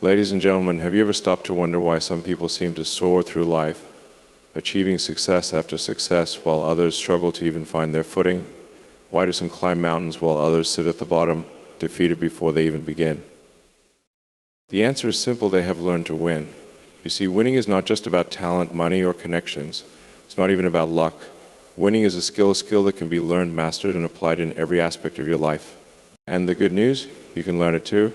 Ladies and gentlemen, have you ever stopped to wonder why some people seem to soar through life, achieving success after success while others struggle to even find their footing? Why do some climb mountains while others sit at the bottom, defeated before they even begin? The answer is simple: they have learned to win. You see, winning is not just about talent, money, or connections. It's not even about luck. Winning is a skill that can be learned, mastered, and applied in every aspect of your life. And the good news, you can learn it too.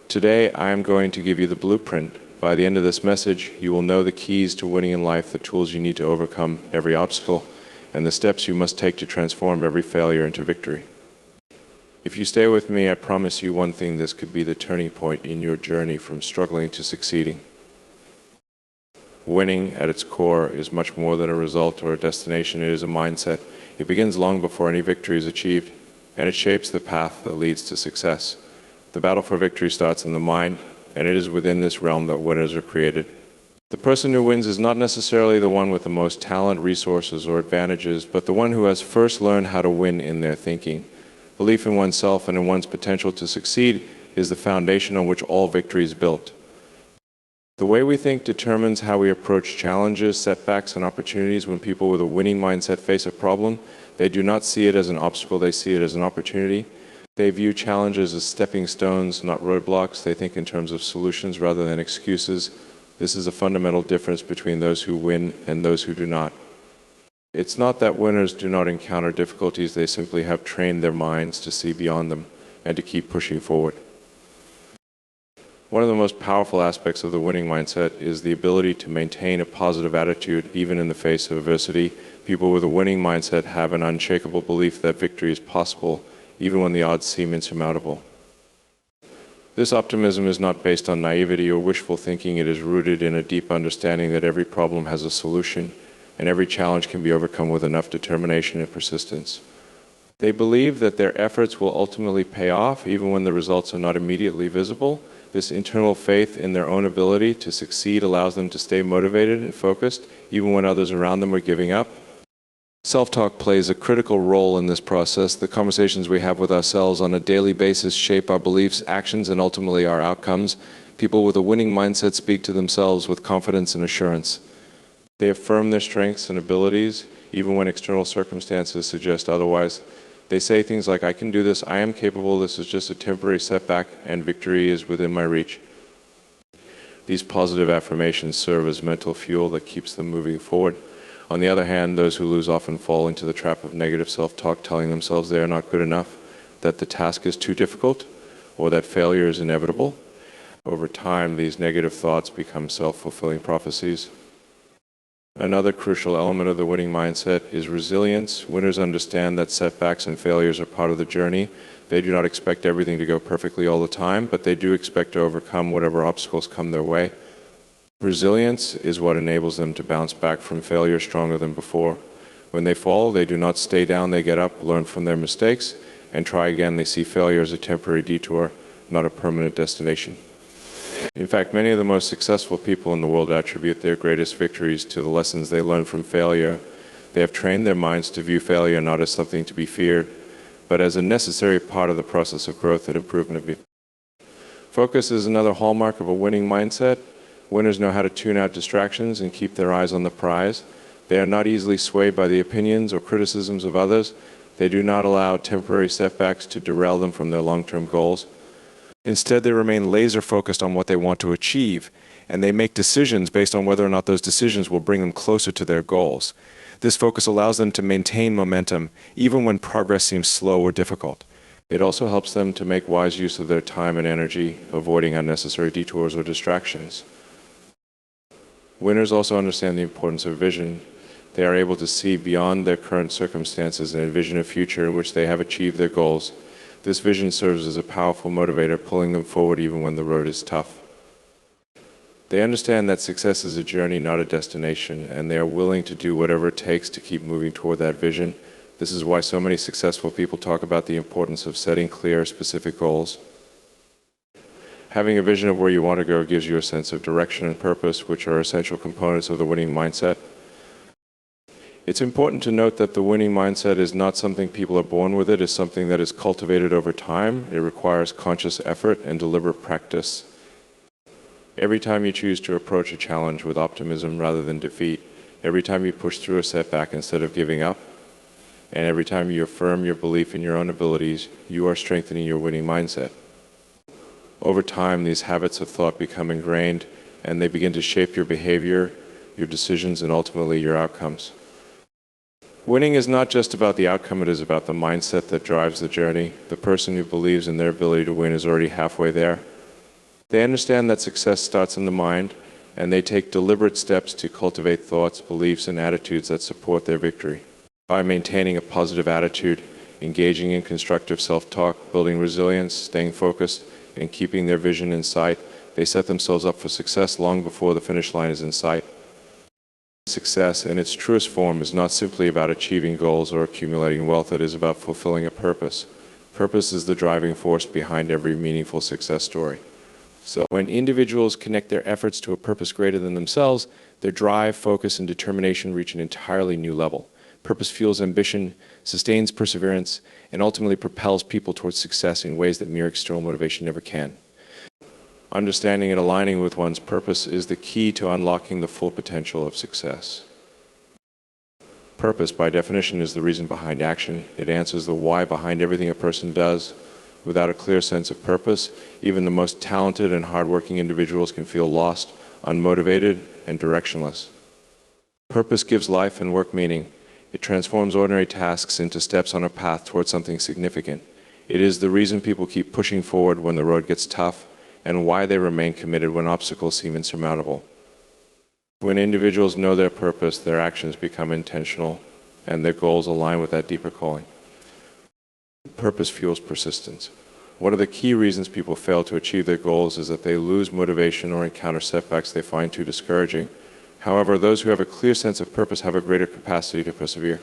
Today, I am going to give you the blueprint. By the end of this message, you will know the keys to winning in life, the tools you need to overcome every obstacle, and the steps you must take to transform every failure into victory. If you stay with me, I promise you one thing: this could be the turning point in your journey from struggling to succeeding. Winning, at its core, is much more than a result or a destination. It is a mindset. It begins long before any victory is achieved, and it shapes the path that leads to success. The battle for victory starts in the mind, and it is within this realm that winners are created. The person who wins is not necessarily the one with the most talent, resources, or advantages, but the one who has first learned how to win in their thinking. Belief in oneself and in one's potential to succeed is the foundation on which all victory is built. The way we think determines how we approach challenges, setbacks, and opportunities. When people with a winning mindset face a problem, they do not see it as an obstacle, they see it as an opportunity. They view challenges as stepping stones, not roadblocks. They think in terms of solutions rather than excuses. This is a fundamental difference between those who win and those who do not. It's not that winners do not encounter difficulties, they simply have trained their minds to see beyond them and to keep pushing forward. One of the most powerful aspects of the winning mindset is the ability to maintain a positive attitude even in the face of adversity. People with a winning mindset have an unshakable belief that victory is possible, even when the odds seem insurmountable. This optimism is not based on naivety or wishful thinking. It is rooted in a deep understanding that every problem has a solution, and every challenge can be overcome with enough determination and persistence. They believe that their efforts will ultimately pay off, even when the results are not immediately visible. This internal faith in their own ability to succeed allows them to stay motivated and focused, even when others around them are giving up. Self-talk plays a critical role in this process. The conversations we have with ourselves on a daily basis shape our beliefs, actions, and ultimately our outcomes. People with a winning mindset speak to themselves with confidence and assurance. They affirm their strengths and abilities, even when external circumstances suggest otherwise. They say things like, "I can do this, I am capable, this is just a temporary setback, and victory is within my reach." These positive affirmations serve as mental fuel that keeps them moving forward. On the other hand, those who lose often fall into the trap of negative self-talk, telling themselves they are not good enough, that the task is too difficult, or that failure is inevitable. Over time, these negative thoughts become self-fulfilling prophecies. Another crucial element of the winning mindset is resilience. Winners understand that setbacks and failures are part of the journey. They do not expect everything to go perfectly all the time, but they do expect to overcome whatever obstacles come their way. Resilience is what enables them to bounce back from failure stronger than before. When they fall, they do not stay down, they get up, learn from their mistakes, and try again. They see failure as a temporary detour, not a permanent destination. In fact, many of the most successful people in the world attribute their greatest victories to the lessons they learned from failure. They have trained their minds to view failure not as something to be feared, but as a necessary part of the process of growth and improvement. Focus is another hallmark of a winning mindset. Winners know how to tune out distractions and keep their eyes on the prize. They are not easily swayed by the opinions or criticisms of others. They do not allow temporary setbacks to derail them from their long-term goals. Instead, they remain laser-focused on what they want to achieve, and they make decisions based on whether or not those decisions will bring them closer to their goals. This focus allows them to maintain momentum, even when progress seems slow or difficult. It also helps them to make wise use of their time and energy, avoiding unnecessary detours or distractions. Winners also understand the importance of vision. They are able to see beyond their current circumstances and envision a future in which they have achieved their goals. This vision serves as a powerful motivator, pulling them forward even when the road is tough. They understand that success is a journey, not a destination, and they are willing to do whatever it takes to keep moving toward that vision. This is why so many successful people talk about the importance of setting clear, specific goals. Having a vision of where you want to go gives you a sense of direction and purpose, which are essential components of the winning mindset. It's important to note that the winning mindset is not something people are born with. It is something that is cultivated over time. It requires conscious effort and deliberate practice. Every time you choose to approach a challenge with optimism rather than defeat, every time you push through a setback instead of giving up, and every time you affirm your belief in your own abilities, you are strengthening your winning mindset. Over time, these habits of thought become ingrained, and they begin to shape your behavior, your decisions, and ultimately your outcomes. Winning is not just about the outcome, it is about the mindset that drives the journey. The person who believes in their ability to win is already halfway there. They understand that success starts in the mind, and they take deliberate steps to cultivate thoughts, beliefs, and attitudes that support their victory. By maintaining a positive attitude, engaging in constructive self-talk, building resilience, staying focused, and keeping their vision in sight, they set themselves up for success long before the finish line is in sight. Success, in its truest form, is not simply about achieving goals or accumulating wealth. It is about fulfilling a purpose. Purpose is the driving force behind every meaningful success story. So when individuals connect their efforts to a purpose greater than themselves, their drive, focus, and determination reach an entirely new level. Purpose fuels ambition, sustains perseverance, and ultimately propels people towards success in ways that mere external motivation never can. Understanding and aligning with one's purpose is the key to unlocking the full potential of success. Purpose, by definition, is the reason behind action. It answers the why behind everything a person does. Without a clear sense of purpose, even the most talented and hardworking individuals can feel lost, unmotivated, and directionless. Purpose gives life and work meaning. It transforms ordinary tasks into steps on a path towards something significant. It is the reason people keep pushing forward when the road gets tough, and why they remain committed when obstacles seem insurmountable. When individuals know their purpose, their actions become intentional, and their goals align with that deeper calling. Purpose fuels persistence. One of the key reasons people fail to achieve their goals is that they lose motivation or encounter setbacks they find too discouraging. However, those who have a clear sense of purpose have a greater capacity to persevere.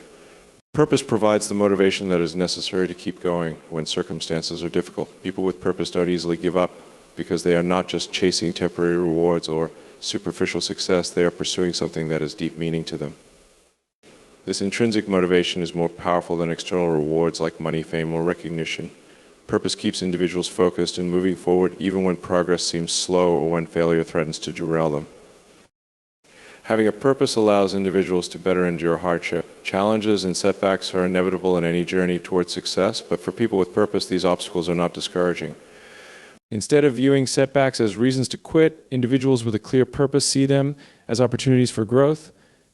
Purpose provides the motivation that is necessary to keep going when circumstances are difficult. People with purpose don't easily give up because they are not just chasing temporary rewards or superficial success, they are pursuing something that has deep meaning to them. This intrinsic motivation is more powerful than external rewards like money, fame, or recognition. Purpose keeps individuals focused and moving forward even when progress seems slow or when failure threatens to derail them. Having a purpose allows individuals to better endure hardship. Challenges and setbacks are inevitable in any journey towards success, but for people with purpose, these obstacles are not discouraging. Instead of viewing setbacks as reasons to quit, individuals with a clear purpose see them as opportunities for growth.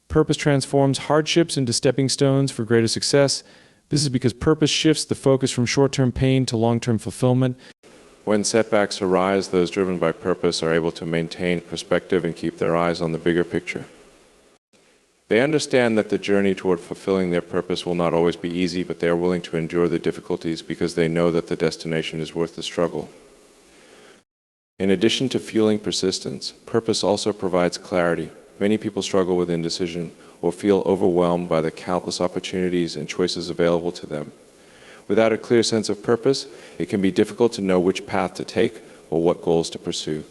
Purpose transforms hardships into stepping stones for greater success. This is because purpose shifts the focus from short-term pain to long-term fulfillment. When setbacks arise, those driven by purpose are able to maintain perspective and keep their eyes on the bigger picture. They understand that the journey toward fulfilling their purpose will not always be easy, but they are willing to endure the difficulties because they know that the destination is worth the struggle. In addition to fueling persistence, purpose also provides clarity. Many people struggle with indecision or feel overwhelmed by the countless opportunities and choices available to them. Without a clear sense of purpose, it can be difficult to know which path to take or what goals to pursue.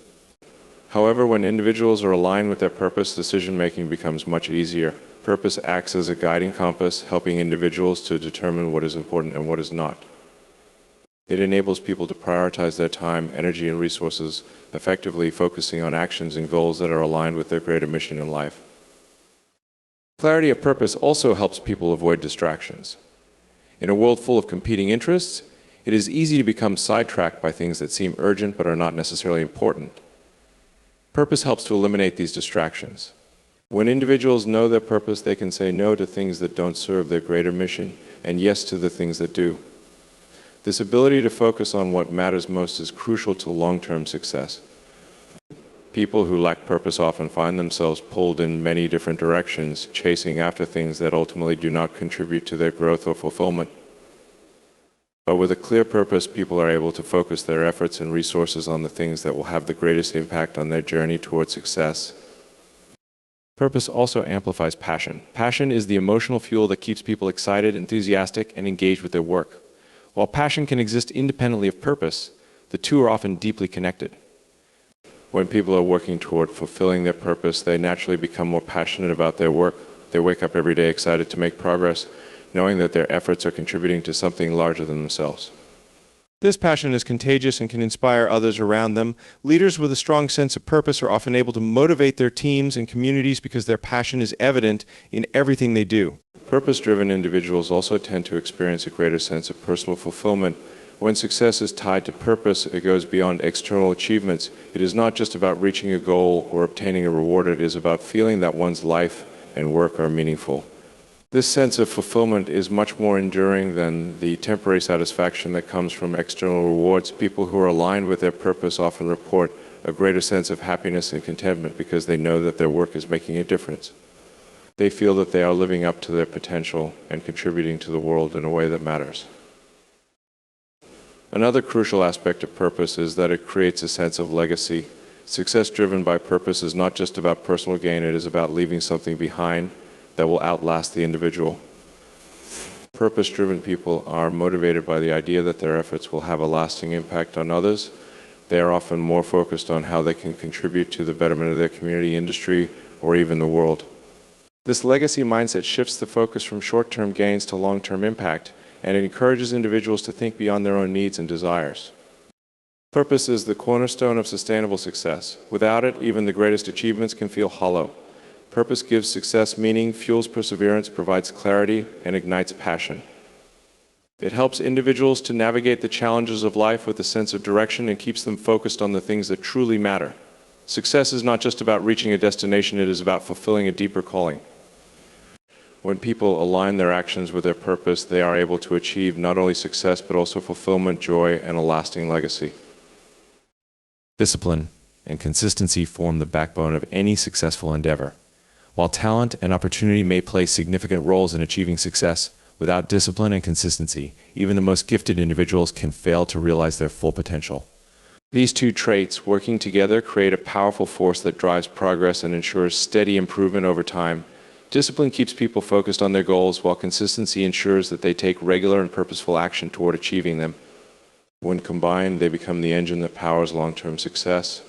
However, when individuals are aligned with their purpose, decision-making becomes much easier. Purpose acts as a guiding compass, helping individuals to determine what is important and what is not. It enables people to prioritize their time, energy, and resources effectively, focusing on actions and goals that are aligned with their greater mission in life. Clarity of purpose also helps people avoid distractions. In a world full of competing interests, it is easy to become sidetracked by things that seem urgent but are not necessarily important. Purpose helps to eliminate these distractions. When individuals know their purpose, they can say no to things that don't serve their greater mission and yes to the things that do. This ability to focus on what matters most is crucial to long-term success. People who lack purpose often find themselves pulled in many different directions, chasing after things that ultimately do not contribute to their growth or fulfillment. But with a clear purpose, people are able to focus their efforts and resources on the things that will have the greatest impact on their journey toward success. Purpose also amplifies passion. Passion is the emotional fuel that keeps people excited, enthusiastic, and engaged with their work. While passion can exist independently of purpose, the two are often deeply connected. When people are working toward fulfilling their purpose, they naturally become more passionate about their work. They wake up every day excited to make progress, knowing that their efforts are contributing to something larger than themselves. This passion is contagious and can inspire others around them. Leaders with a strong sense of purpose are often able to motivate their teams and communities because their passion is evident in everything they do. Purpose-driven individuals also tend to experience a greater sense of personal fulfillment. When success is tied to purpose, it goes beyond external achievements. It is not just about reaching a goal or obtaining a reward, it is about feeling that one's life and work are meaningful. This sense of fulfillment is much more enduring than the temporary satisfaction that comes from external rewards. People who are aligned with their purpose often report a greater sense of happiness and contentment because they know that their work is making a difference. They feel that they are living up to their potential and contributing to the world in a way that matters. Another crucial aspect of purpose is that it creates a sense of legacy. Success driven by purpose is not just about personal gain, it is about leaving something behind that will outlast the individual. Purpose-driven people are motivated by the idea that their efforts will have a lasting impact on others. They are often more focused on how they can contribute to the betterment of their community, industry, or even the world. This legacy mindset shifts the focus from short-term gains to long-term impact, and it encourages individuals to think beyond their own needs and desires. Purpose is the cornerstone of sustainable success. Without it, even the greatest achievements can feel hollow. Purpose gives success meaning, fuels perseverance, provides clarity, and ignites passion. It helps individuals to navigate the challenges of life with a sense of direction and keeps them focused on the things that truly matter. Success is not just about reaching a destination, it is about fulfilling a deeper calling. When people align their actions with their purpose, they are able to achieve not only success, but also fulfillment, joy, and a lasting legacy. Discipline and consistency form the backbone of any successful endeavor. While talent and opportunity may play significant roles in achieving success, without discipline and consistency, even the most gifted individuals can fail to realize their full potential. These two traits, working together, create a powerful force that drives progress and ensures steady improvement over time. Discipline keeps people focused on their goals, while consistency ensures that they take regular and purposeful action toward achieving them. When combined, they become the engine that powers long-term success.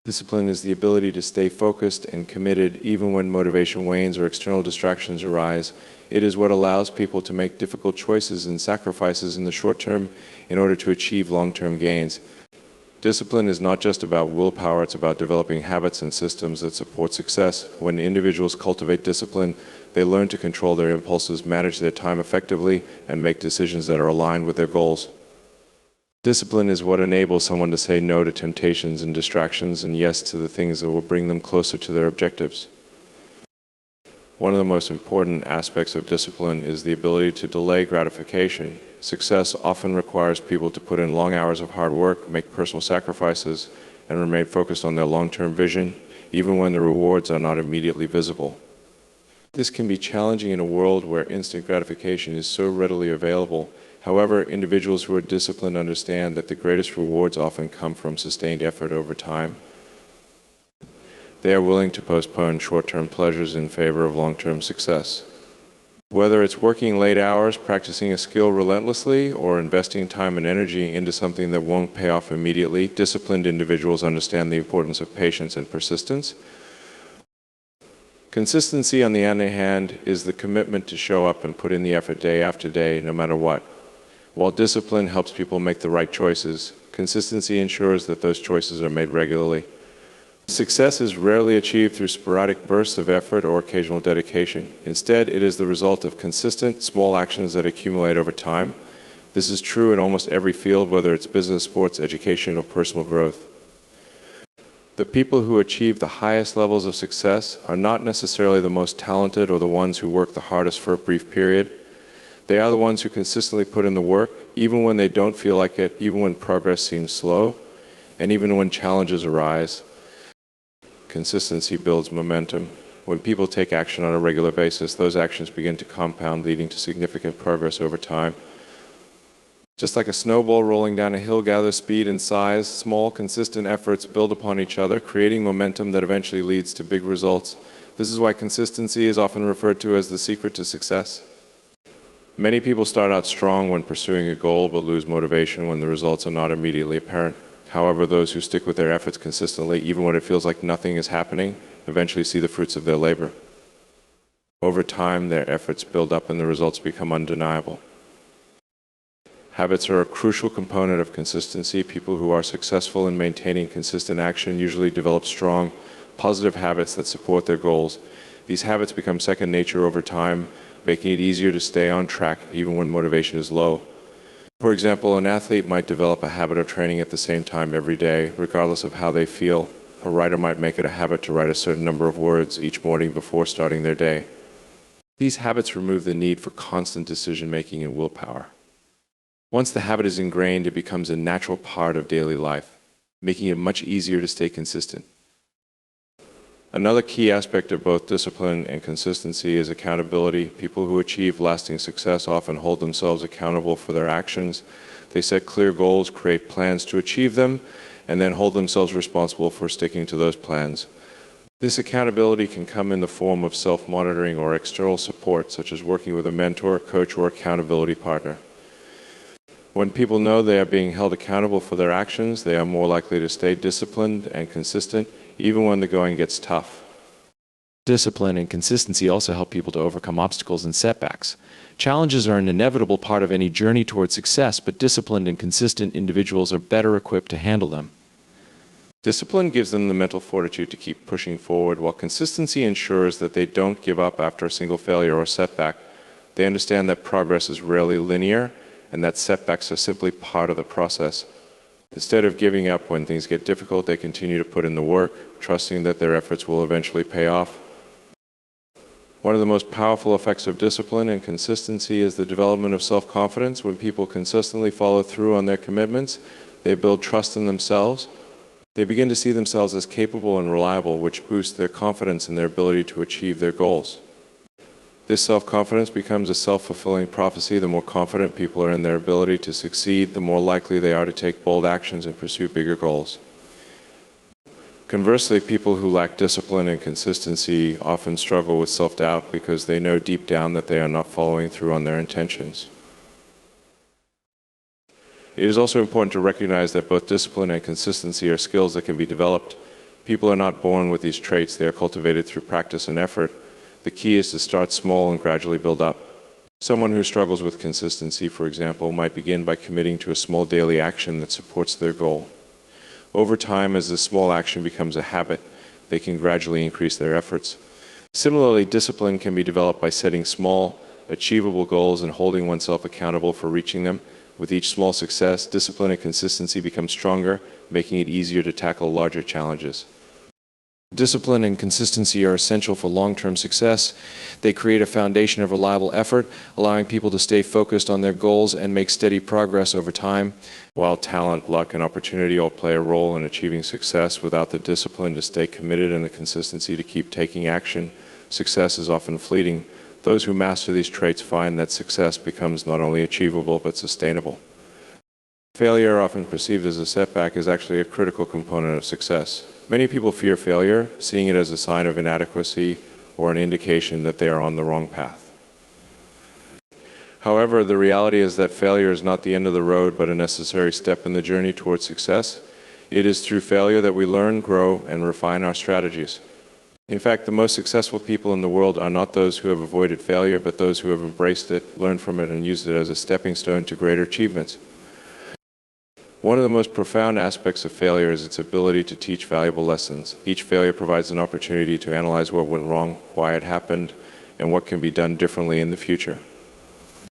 Discipline is the ability to stay focused and committed even when motivation wanes or external distractions arise. It is what allows people to make difficult choices and sacrifices in the short term in order to achieve long-term gains. Discipline is not just about willpower, it's about developing habits and systems that support success. When individuals cultivate discipline, they learn to control their impulses, manage their time effectively, and make decisions that are aligned with their goals. Discipline is what enables someone to say no to temptations and distractions and yes to the things that will bring them closer to their objectives. One of the most important aspects of discipline is the ability to delay gratification. Success often requires people to put in long hours of hard work, make personal sacrifices, and remain focused on their long-term vision, even when the rewards are not immediately visible. This can be challenging in a world where instant gratification is so readily available. However, individuals who are disciplined understand that the greatest rewards often come from sustained effort over time. They are willing to postpone short-term pleasures in favor of long-term success. Whether it's working late hours, practicing a skill relentlessly, or investing time and energy into something that won't pay off immediately, disciplined individuals understand the importance of patience and persistence. Consistency, on the other hand, is the commitment to show up and put in the effort day after day, no matter what. While discipline helps people make the right choices, consistency ensures that those choices are made regularly. Success is rarely achieved through sporadic bursts of effort or occasional dedication. Instead, it is the result of consistent, small actions that accumulate over time. This is true in almost every field, whether it's business, sports, education, or personal growth. The people who achieve the highest levels of success are not necessarily the most talented or the ones who work the hardest for a brief period. They are the ones who consistently put in the work, even when they don't feel like it, even when progress seems slow, and even when challenges arise. Consistency builds momentum. When people take action on a regular basis, those actions begin to compound, leading to significant progress over time. Just like a snowball rolling down a hill gathers speed and size, small, consistent efforts build upon each other, creating momentum that eventually leads to big results. This is why consistency is often referred to as the secret to success. Many people start out strong when pursuing a goal, but lose motivation when the results are not immediately apparent. However, those who stick with their efforts consistently, even when it feels like nothing is happening, eventually see the fruits of their labor. Over time, their efforts build up and the results become undeniable. Habits are a crucial component of consistency. People who are successful in maintaining consistent action usually develop strong, positive habits that support their goals. These habits become second nature over time, making it easier to stay on track even when motivation is low. For example, an athlete might develop a habit of training at the same time every day, regardless of how they feel. A writer might make it a habit to write a certain number of words each morning before starting their day. These habits remove the need for constant decision-making and willpower. Once the habit is ingrained, it becomes a natural part of daily life, making it much easier to stay consistent. Another key aspect of both discipline and consistency is accountability. People who achieve lasting success often hold themselves accountable for their actions. They set clear goals, create plans to achieve them, and then hold themselves responsible for sticking to those plans. This accountability can come in the form of self-monitoring or external support, such as working with a mentor, coach, or accountability partner. When people know they are being held accountable for their actions, they are more likely to stay disciplined and consistent, even when the going gets tough. Discipline and consistency also help people to overcome obstacles and setbacks. Challenges are an inevitable part of any journey toward success, but disciplined and consistent individuals are better equipped to handle them. Discipline gives them the mental fortitude to keep pushing forward, while consistency ensures that they don't give up after a single failure or setback. They understand that progress is rarely linear, and that setbacks are simply part of the process. Instead of giving up when things get difficult, they continue to put in the work, trusting that their efforts will eventually pay off. One of the most powerful effects of discipline and consistency is the development of self-confidence. When people consistently follow through on their commitments, they build trust in themselves. They begin to see themselves as capable and reliable, which boosts their confidence in their ability to achieve their goals. This self-confidence becomes a self-fulfilling prophecy. The more confident people are in their ability to succeed, the more likely they are to take bold actions and pursue bigger goals. Conversely, people who lack discipline and consistency often struggle with self-doubt because they know deep down that they are not following through on their intentions. It is also important to recognize that both discipline and consistency are skills that can be developed. People are not born with these traits. They are cultivated through practice and effort. The key is to start small and gradually build up. Someone who struggles with consistency, for example, might begin by committing to a small daily action that supports their goal. Over time, as this small action becomes a habit, they can gradually increase their efforts. Similarly, discipline can be developed by setting small, achievable goals and holding oneself accountable for reaching them. With each small success, discipline and consistency become stronger, making it easier to tackle larger challenges. Discipline and consistency are essential for long-term success. They create a foundation of reliable effort, allowing people to stay focused on their goals and make steady progress over time. While talent, luck, and opportunity all play a role in achieving success, without the discipline to stay committed and the consistency to keep taking action, success is often fleeting. Those who master these traits find that success becomes not only achievable but sustainable. Failure, often perceived as a setback, is actually a critical component of success. Many people fear failure, seeing it as a sign of inadequacy or an indication that they are on the wrong path. However, the reality is that failure is not the end of the road, but a necessary step in the journey towards success. It is through failure that we learn, grow, and refine our strategies. In fact, the most successful people in the world are not those who have avoided failure, but those who have embraced it, learned from it, and used it as a stepping stone to greater achievements. One of the most profound aspects of failure is its ability to teach valuable lessons. Each failure provides an opportunity to analyze what went wrong, why it happened, and what can be done differently in the future.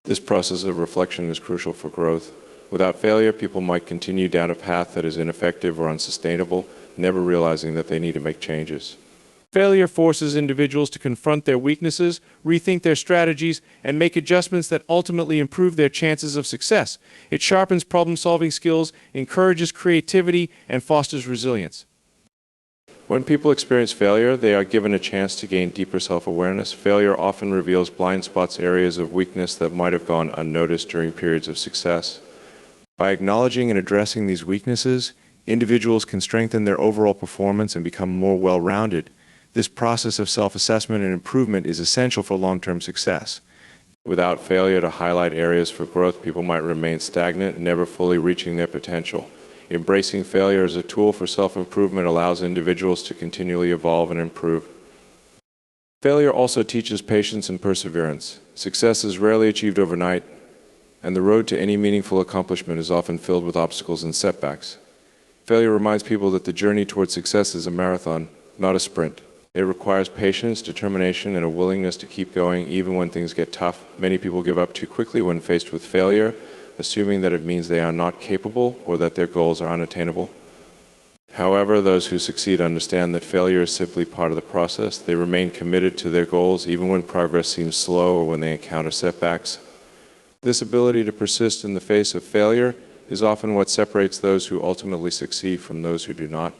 This process of reflection is crucial for growth. Without failure, people might continue down a path that is ineffective or unsustainable, never realizing that they need to make changes. Failure forces individuals to confront their weaknesses, rethink their strategies, and make adjustments that ultimately improve their chances of success. It sharpens problem-solving skills, encourages creativity, and fosters resilience. When people experience failure, they are given a chance to gain deeper self-awareness. Failure often reveals blind spots, areas of weakness that might have gone unnoticed during periods of success. By acknowledging and addressing these weaknesses, individuals can strengthen their overall performance and become more well-rounded. This process of self-assessment and improvement is essential for long-term success. Without failure to highlight areas for growth, people might remain stagnant, never fully reaching their potential. Embracing failure as a tool for self-improvement allows individuals to continually evolve and improve. Failure also teaches patience and perseverance. Success is rarely achieved overnight. and the road to any meaningful accomplishment is often filled with obstacles and setbacks. Failure reminds people that the journey towards success is a marathon, not a sprint. It requires patience, determination, and a willingness to keep going even when things get tough. Many people give up too quickly when faced with failure, assuming that it means they are not capable or that their goals are unattainable. However, those who succeed understand that failure is simply part of the process. They remain committed to their goals even when progress seems slow or when they encounter setbacks. This ability to persist in the face of failure is often what separates those who ultimately succeed from those who do not.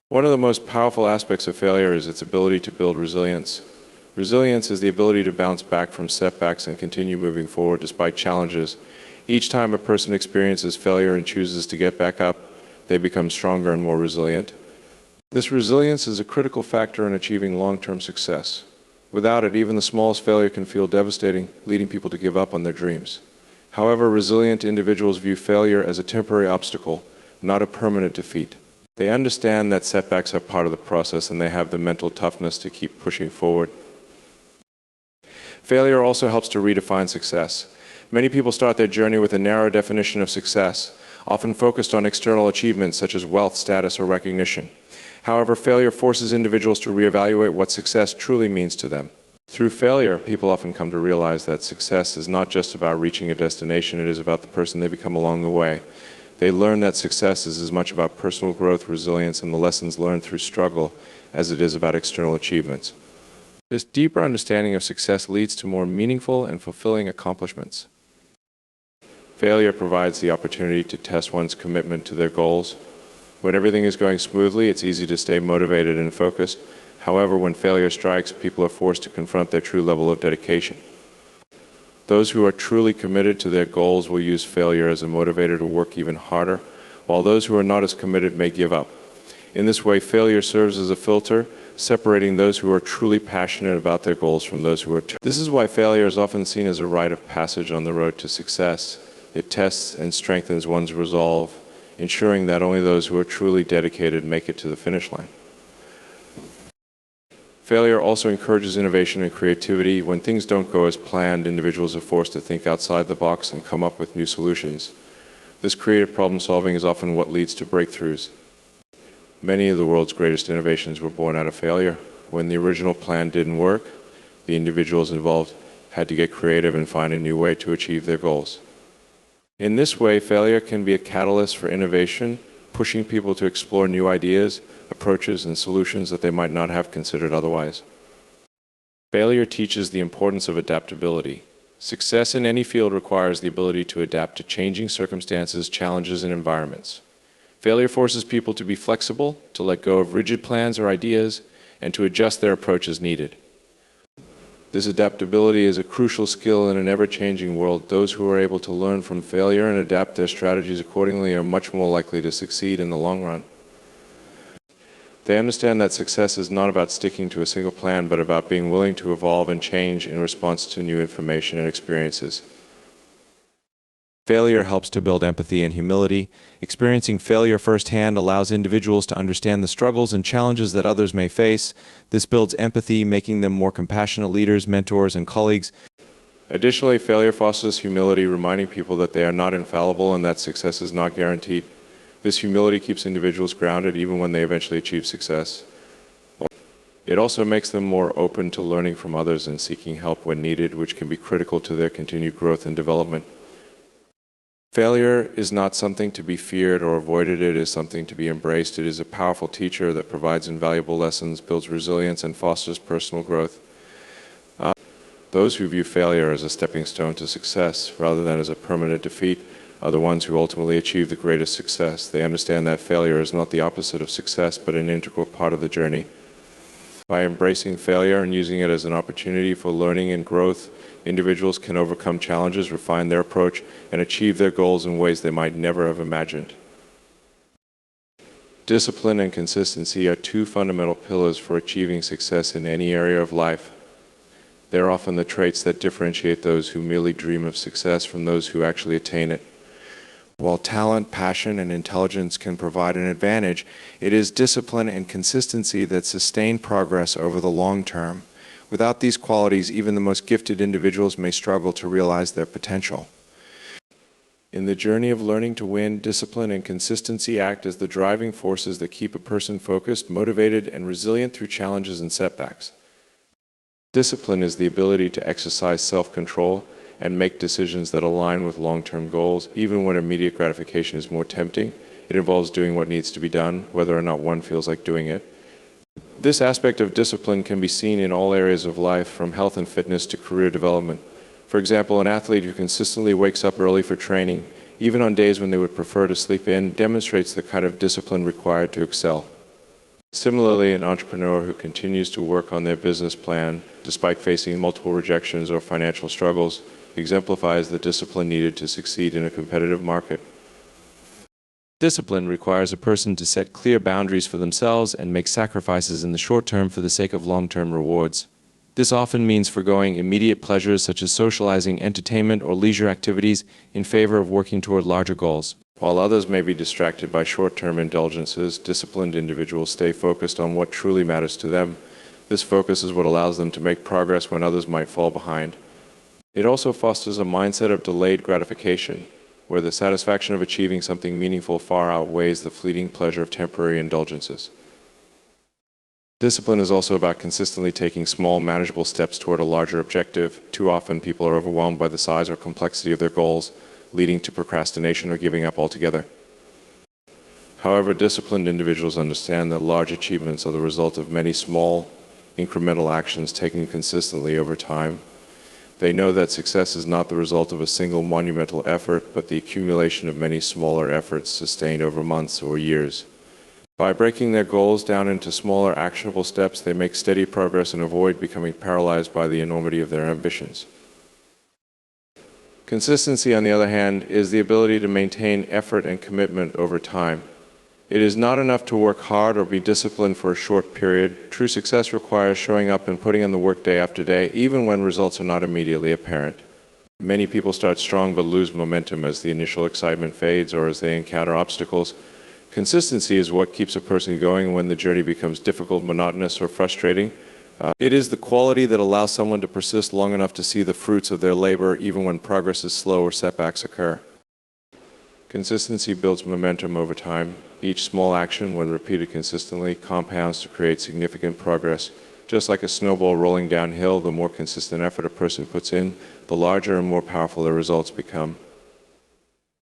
One of the most powerful aspects of failure is its ability to build resilience. Resilience is the ability to bounce back from setbacks and continue moving forward despite challenges. Each time a person experiences failure and chooses to get back up, they become stronger and more resilient. This resilience is a critical factor in achieving long-term success. Without it, even the smallest failure can feel devastating, leading people to give up on their dreams. However, resilient individuals view failure as a temporary obstacle, not a permanent defeat. They understand that setbacks are part of the process and they have the mental toughness to keep pushing forward. Failure also helps to redefine success. Many people start their journey with a narrow definition of success, often focused on external achievements such as wealth, status, or recognition. However, failure forces individuals to reevaluate what success truly means to them. Through failure, people often come to realize that success is not just about reaching a destination, it is about the person they become along the way. They learn that success is as much about personal growth, resilience, and the lessons learned through struggle as it is about external achievements. This deeper understanding of success leads to more meaningful and fulfilling accomplishments. Failure provides the opportunity to test one's commitment to their goals. When everything is going smoothly, it's easy to stay motivated and focused. However, when failure strikes, people are forced to confront their true level of dedication. Those who are truly committed to their goals will use failure as a motivator to work even harder, while those who are not as committed may give up. In this way, failure serves as a filter, separating those who are truly passionate about their goals from those who are. This is why failure is often seen as a rite of passage on the road to success. It tests and strengthens one's resolve, ensuring that only those who are truly dedicated make it to the finish line. Failure also encourages innovation and creativity. When things don't go as planned, individuals are forced to think outside the box and come up with new solutions. This creative problem solving is often what leads to breakthroughs. Many of the world's greatest innovations were born out of failure. When the original plan didn't work, the individuals involved had to get creative and find a new way to achieve their goals. In this way, failure can be a catalyst for innovation, pushing people to explore new ideas, approaches, and solutions that they might not have considered otherwise. Failure teaches the importance of adaptability. Success in any field requires the ability to adapt to changing circumstances, challenges, and environments. Failure forces people to be flexible, to let go of rigid plans or ideas, and to adjust their approach as needed. This adaptability is a crucial skill in an ever-changing world. Those who are able to learn from failure and adapt their strategies accordingly are much more likely to succeed in the long run. They understand that success is not about sticking to a single plan, but about being willing to evolve and change in response to new information and experiences. Failure helps to build empathy and humility. Experiencing failure firsthand allows individuals to understand the struggles and challenges that others may face. This builds empathy, making them more compassionate leaders, mentors, and colleagues. Additionally, failure fosters humility, reminding people that they are not infallible and that success is not guaranteed. This humility keeps individuals grounded even when they eventually achieve success. It also makes them more open to learning from others and seeking help when needed, which can be critical to their continued growth and development. Failure is not something to be feared or avoided, it is something to be embraced. It is a powerful teacher that provides invaluable lessons, builds resilience, and fosters personal growth. Those who view failure as a stepping stone to success rather than as a permanent defeat are the ones who ultimately achieve the greatest success. They understand that failure is not the opposite of success, but an integral part of the journey. By embracing failure and using it as an opportunity for learning and growth, individuals can overcome challenges, refine their approach, and achieve their goals in ways they might never have imagined. Discipline and consistency are two fundamental pillars for achieving success in any area of life. They're often the traits that differentiate those who merely dream of success from those who actually attain it. While talent, passion, and intelligence can provide an advantage, it is discipline and consistency that sustain progress over the long term. Without these qualities, even the most gifted individuals may struggle to realize their potential. In the journey of learning to win, discipline and consistency act as the driving forces that keep a person focused, motivated, and resilient through challenges and setbacks. Discipline is the ability to exercise self-control and make decisions that align with long-term goals, even when immediate gratification is more tempting. It involves doing what needs to be done, whether or not one feels like doing it. This aspect of discipline can be seen in all areas of life, from health and fitness to career development. For example, an athlete who consistently wakes up early for training, even on days when they would prefer to sleep in, demonstrates the kind of discipline required to excel. Similarly, an entrepreneur who continues to work on their business plan, despite facing multiple rejections or financial struggles, exemplifies the discipline needed to succeed in a competitive market. Discipline requires a person to set clear boundaries for themselves and make sacrifices in the short term for the sake of long-term rewards. This often means forgoing immediate pleasures such as socializing, entertainment, or leisure activities in favor of working toward larger goals. While others may be distracted by short-term indulgences, disciplined individuals stay focused on what truly matters to them. This focus is what allows them to make progress when others might fall behind. It also fosters a mindset of delayed gratification, where the satisfaction of achieving something meaningful far outweighs the fleeting pleasure of temporary indulgences. Discipline is also about consistently taking small, manageable steps toward a larger objective. Too often, people are overwhelmed by the size or complexity of their goals, leading to procrastination or giving up altogether. However, disciplined individuals understand that large achievements are the result of many small, incremental actions taken consistently over time. They know that success is not the result of a single monumental effort, but the accumulation of many smaller efforts sustained over months or years. By breaking their goals down into smaller, actionable steps, they make steady progress and avoid becoming paralyzed by the enormity of their ambitions. Consistency, on the other hand, is the ability to maintain effort and commitment over time. It is not enough to work hard or be disciplined for a short period. True success requires showing up and putting in the work day after day, even when results are not immediately apparent. Many people start strong but lose momentum as the initial excitement fades or as they encounter obstacles. Consistency is what keeps a person going when the journey becomes difficult, monotonous, or frustrating. It is the quality that allows someone to persist long enough to see the fruits of their labor, even when progress is slow or setbacks occur. Consistency builds momentum over time. Each small action, when repeated consistently, compounds to create significant progress. Just like a snowball rolling downhill, the more consistent effort a person puts in, the larger and more powerful their results become.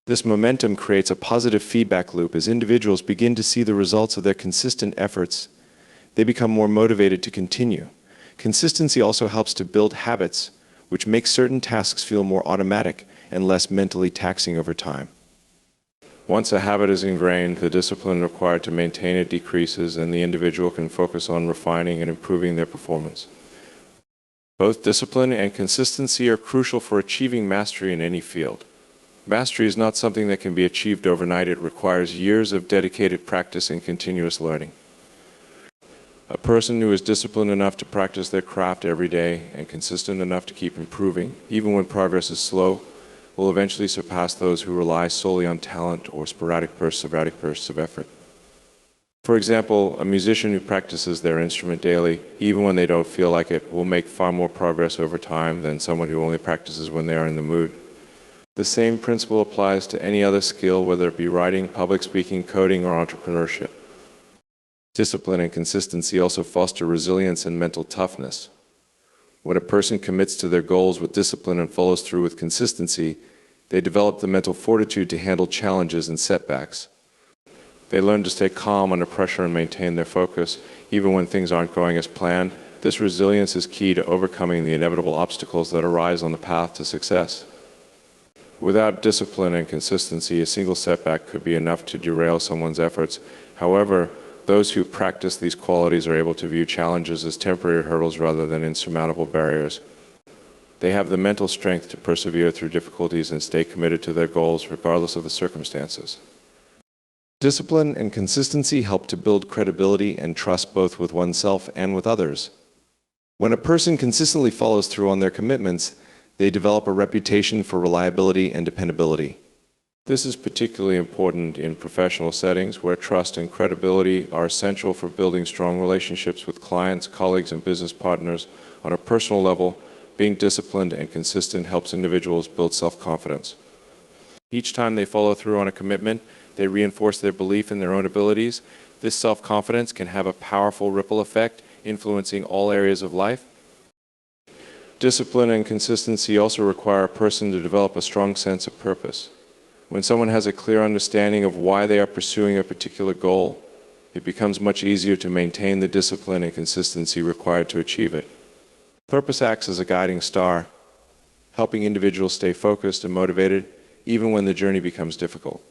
This momentum creates a positive feedback loop. As individuals begin to see the results of their consistent efforts, they become more motivated to continue. Consistency also helps to build habits, which make certain tasks feel more automatic and less mentally taxing over time. Once a habit is ingrained, the discipline required to maintain it decreases, and the individual can focus on refining and improving their performance. Both discipline and consistency are crucial for achieving mastery in any field. Mastery is not something that can be achieved overnight. It requires years of dedicated practice and continuous learning. A person who is disciplined enough to practice their craft every day and consistent enough to keep improving, even when progress is slow, will eventually surpass those who rely solely on talent or sporadic bursts of effort. For example, a musician who practices their instrument daily, even when they don't feel like it, will make far more progress over time than someone who only practices when they are in the mood. The same principle applies to any other skill, whether it be writing, public speaking, coding, or entrepreneurship. Discipline and consistency also foster resilience and mental toughness. When a person commits to their goals with discipline and follows through with consistency, they develop the mental fortitude to handle challenges and setbacks. They learn to stay calm under pressure and maintain their focus, even when things aren't going as planned. This resilience is key to overcoming the inevitable obstacles that arise on the path to success. Without discipline and consistency, a single setback could be enough to derail someone's efforts. However, those who practice these qualities are able to view challenges as temporary hurdles rather than insurmountable barriers. They have the mental strength to persevere through difficulties and stay committed to their goals regardless of the circumstances. Discipline and consistency help to build credibility and trust both with oneself and with others. When a person consistently follows through on their commitments, they develop a reputation for reliability and dependability. This is particularly important in professional settings where trust and credibility are essential for building strong relationships with clients, colleagues, and business partners. On a personal level, being disciplined and consistent helps individuals build self-confidence. Each time they follow through on a commitment, they reinforce their belief in their own abilities. This self-confidence can have a powerful ripple effect, influencing all areas of life. Discipline and consistency also require a person to develop a strong sense of purpose. When someone has a clear understanding of why they are pursuing a particular goal, it becomes much easier to maintain the discipline and consistency required to achieve it. Purpose acts as a guiding star, helping individuals stay focused and motivated even when the journey becomes difficult.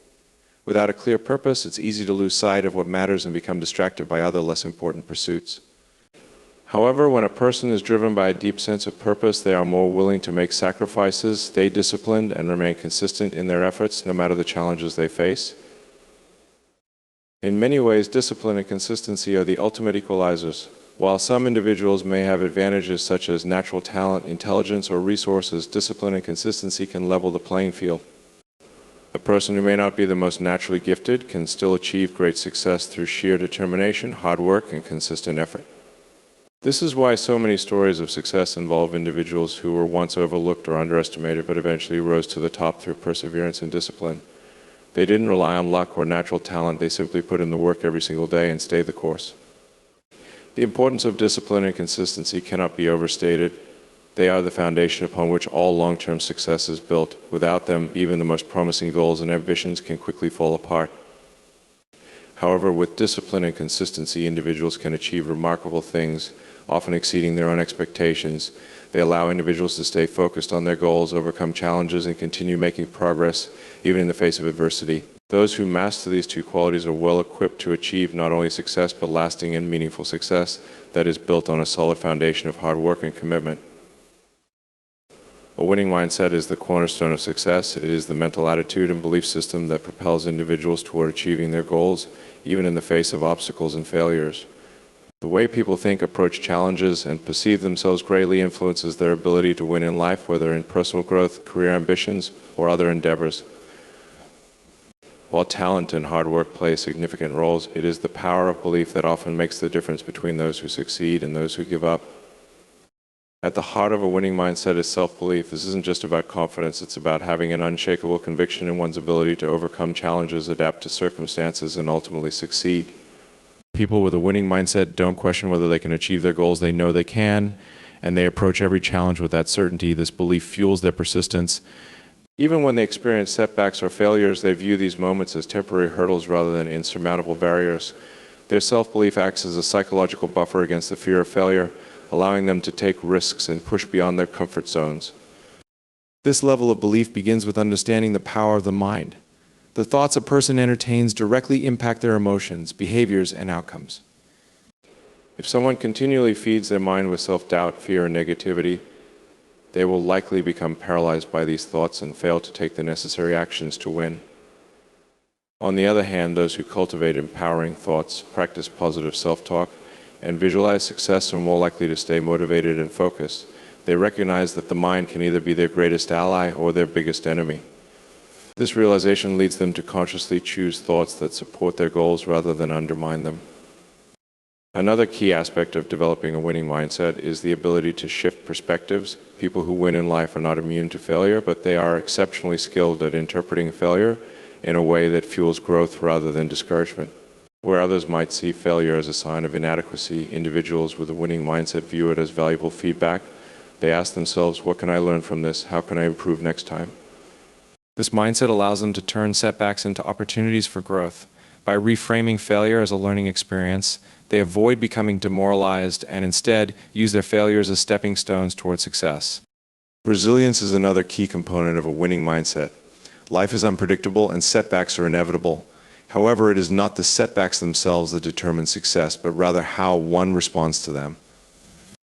Without a clear purpose, it's easy to lose sight of what matters and become distracted by other less important pursuits. However, when a person is driven by a deep sense of purpose, they are more willing to make sacrifices, stay disciplined, and remain consistent in their efforts no matter the challenges they face. In many ways, discipline and consistency are the ultimate equalizers. While some individuals may have advantages such as natural talent, intelligence, or resources, discipline and consistency can level the playing field. A person who may not be the most naturally gifted can still achieve great success through sheer determination, hard work, and consistent effort. This is why so many stories of success involve individuals who were once overlooked or underestimated but eventually rose to the top through perseverance and discipline. They didn't rely on luck or natural talent, they simply put in the work every single day and stayed the course. The importance of discipline and consistency cannot be overstated. They are the foundation upon which all long-term success is built. Without them, even the most promising goals and ambitions can quickly fall apart. However, with discipline and consistency, individuals can achieve remarkable things, often exceeding their own expectations. They allow individuals to stay focused on their goals, overcome challenges, and continue making progress, even in the face of adversity. Those who master these two qualities are well equipped to achieve not only success, but lasting and meaningful success that is built on a solid foundation of hard work and commitment. A winning mindset is the cornerstone of success. It is the mental attitude and belief system that propels individuals toward achieving their goals, even in the face of obstacles and failures. The way people think, approach challenges, and perceive themselves greatly influences their ability to win in life, whether in personal growth, career ambitions, or other endeavors. While talent and hard work play significant roles, it is the power of belief that often makes the difference between those who succeed and those who give up. At the heart of a winning mindset is self-belief. This isn't just about confidence, it's about having an unshakable conviction in one's ability to overcome challenges, adapt to circumstances, and ultimately succeed. People with a winning mindset don't question whether they can achieve their goals. They know they can, and they approach every challenge with that certainty. This belief fuels their persistence. Even when they experience setbacks or failures, they view these moments as temporary hurdles rather than insurmountable barriers. Their self-belief acts as a psychological buffer against the fear of failure, allowing them to take risks and push beyond their comfort zones. This level of belief begins with understanding the power of the mind. The thoughts a person entertains directly impact their emotions, behaviors, and outcomes. If someone continually feeds their mind with self-doubt, fear, and negativity, they will likely become paralyzed by these thoughts and fail to take the necessary actions to win. On the other hand, those who cultivate empowering thoughts, practice positive self-talk, and visualize success are more likely to stay motivated and focused. They recognize that the mind can either be their greatest ally or their biggest enemy. This realization leads them to consciously choose thoughts that support their goals rather than undermine them. Another key aspect of developing a winning mindset is the ability to shift perspectives. People who win in life are not immune to failure, but they are exceptionally skilled at interpreting failure in a way that fuels growth rather than discouragement. Where others might see failure as a sign of inadequacy, individuals with a winning mindset view it as valuable feedback. They ask themselves, what can I learn from this? How can I improve next time? This mindset allows them to turn setbacks into opportunities for growth. By reframing failure as a learning experience, they avoid becoming demoralized and instead use their failures as stepping stones toward success. Resilience is another key component of a winning mindset. Life is unpredictable and setbacks are inevitable. However, it is not the setbacks themselves that determine success, but rather how one responds to them.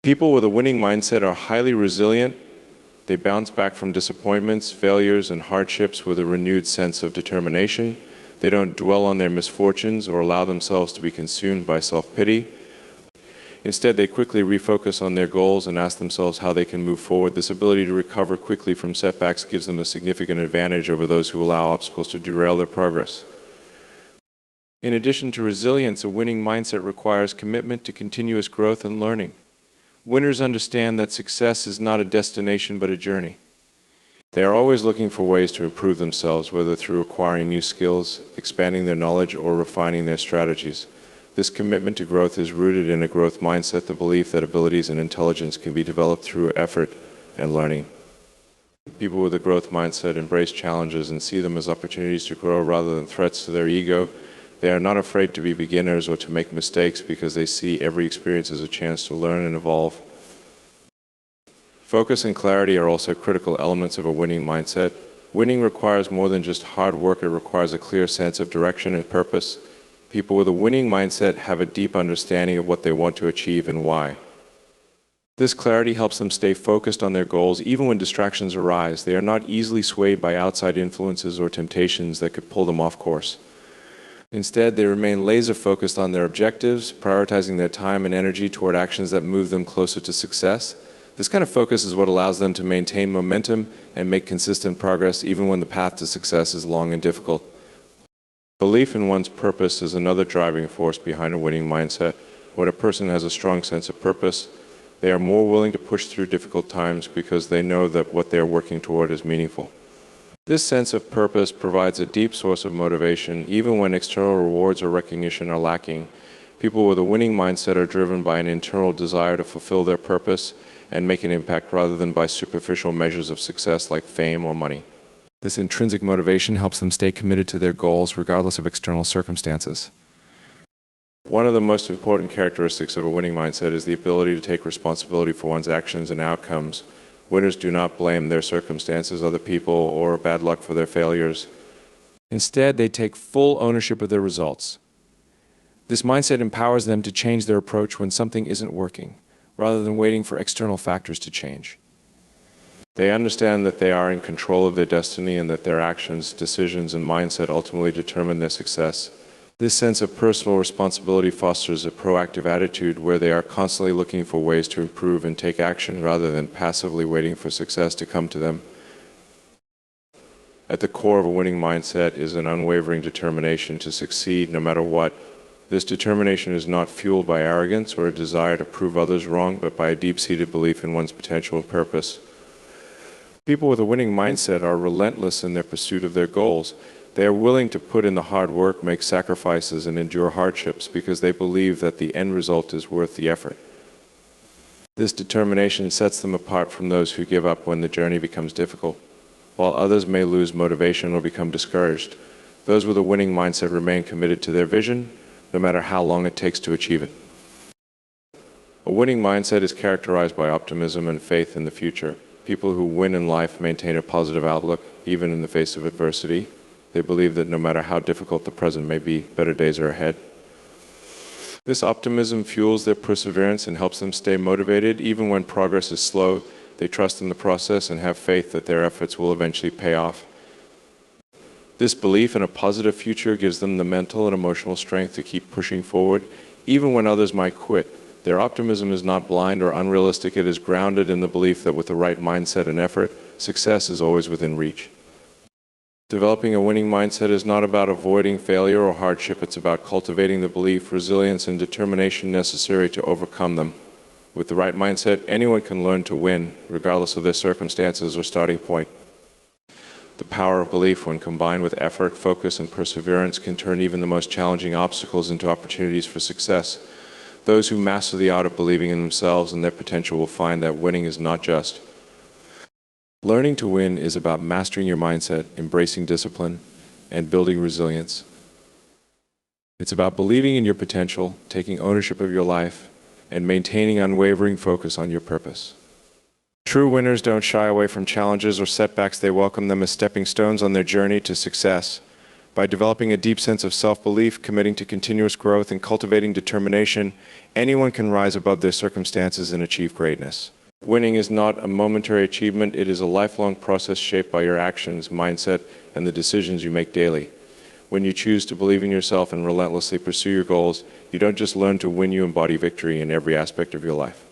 People with a winning mindset are highly resilient. They bounce back from disappointments, failures, and hardships with a renewed sense of determination. They don't dwell on their misfortunes or allow themselves to be consumed by self-pity. Instead, they quickly refocus on their goals and ask themselves how they can move forward. This ability to recover quickly from setbacks gives them a significant advantage over those who allow obstacles to derail their progress. In addition to resilience, a winning mindset requires commitment to continuous growth and learning. Winners understand that success is not a destination but a journey. They are always looking for ways to improve themselves, whether through acquiring new skills, expanding their knowledge, or refining their strategies. This commitment to growth is rooted in a growth mindset, the belief that abilities and intelligence can be developed through effort and learning. People with a growth mindset embrace challenges and see them as opportunities to grow rather than threats to their ego. They are not afraid to be beginners or to make mistakes because they see every experience as a chance to learn and evolve. Focus and clarity are also critical elements of a winning mindset. Winning requires more than just hard work, it requires a clear sense of direction and purpose. People with a winning mindset have a deep understanding of what they want to achieve and why. This clarity helps them stay focused on their goals even when distractions arise. They are not easily swayed by outside influences or temptations that could pull them off course. Instead, they remain laser-focused on their objectives, prioritizing their time and energy toward actions that move them closer to success. This kind of focus is what allows them to maintain momentum and make consistent progress even when the path to success is long and difficult. Belief in one's purpose is another driving force behind a winning mindset. When a person has a strong sense of purpose, they are more willing to push through difficult times because they know that what they are working toward is meaningful. This sense of purpose provides a deep source of motivation even when external rewards or recognition are lacking. People with a winning mindset are driven by an internal desire to fulfill their purpose and make an impact rather than by superficial measures of success like fame or money. This intrinsic motivation helps them stay committed to their goals regardless of external circumstances. One of the most important characteristics of a winning mindset is the ability to take responsibility for one's actions and outcomes. Winners do not blame their circumstances, other people, or bad luck for their failures. Instead, they take full ownership of their results. This mindset empowers them to change their approach when something isn't working, rather than waiting for external factors to change. They understand that they are in control of their destiny and that their actions, decisions, and mindset ultimately determine their success. This sense of personal responsibility fosters a proactive attitude where they are constantly looking for ways to improve and take action rather than passively waiting for success to come to them. At the core of a winning mindset is an unwavering determination to succeed no matter what. This determination is not fueled by arrogance or a desire to prove others wrong, but by a deep-seated belief in one's potential and purpose. People with a winning mindset are relentless in their pursuit of their goals. They are willing to put in the hard work, make sacrifices, and endure hardships because they believe that the end result is worth the effort. This determination sets them apart from those who give up when the journey becomes difficult. While others may lose motivation or become discouraged, those with a winning mindset remain committed to their vision, no matter how long it takes to achieve it. A winning mindset is characterized by optimism and faith in the future. People who win in life maintain a positive outlook, even in the face of adversity. They believe that no matter how difficult the present may be, better days are ahead. This optimism fuels their perseverance and helps them stay motivated even when progress is slow. They trust in the process and have faith that their efforts will eventually pay off. This belief in a positive future gives them the mental and emotional strength to keep pushing forward, even when others might quit. Their optimism is not blind or unrealistic. It is grounded in the belief that with the right mindset and effort, success is always within reach. Developing a winning mindset is not about avoiding failure or hardship. It's about cultivating the belief, resilience, and determination necessary to overcome them. With the right mindset, anyone can learn to win, regardless of their circumstances or starting point. The power of belief, when combined with effort, focus, and perseverance, can turn even the most challenging obstacles into opportunities for success. Those who master the art of believing in themselves and their potential will find that winning is not just. Learning to win is about mastering your mindset, embracing discipline, and building resilience. It's about believing in your potential, taking ownership of your life, and maintaining unwavering focus on your purpose. True winners don't shy away from challenges or setbacks. They welcome them as stepping stones on their journey to success. By developing a deep sense of self-belief, committing to continuous growth, and cultivating determination, anyone can rise above their circumstances and achieve greatness. Winning is not a momentary achievement. It is a lifelong process shaped by your actions, mindset, and the decisions you make daily. When you choose to believe in yourself and relentlessly pursue your goals, you don't just learn to win, you embody victory in every aspect of your life.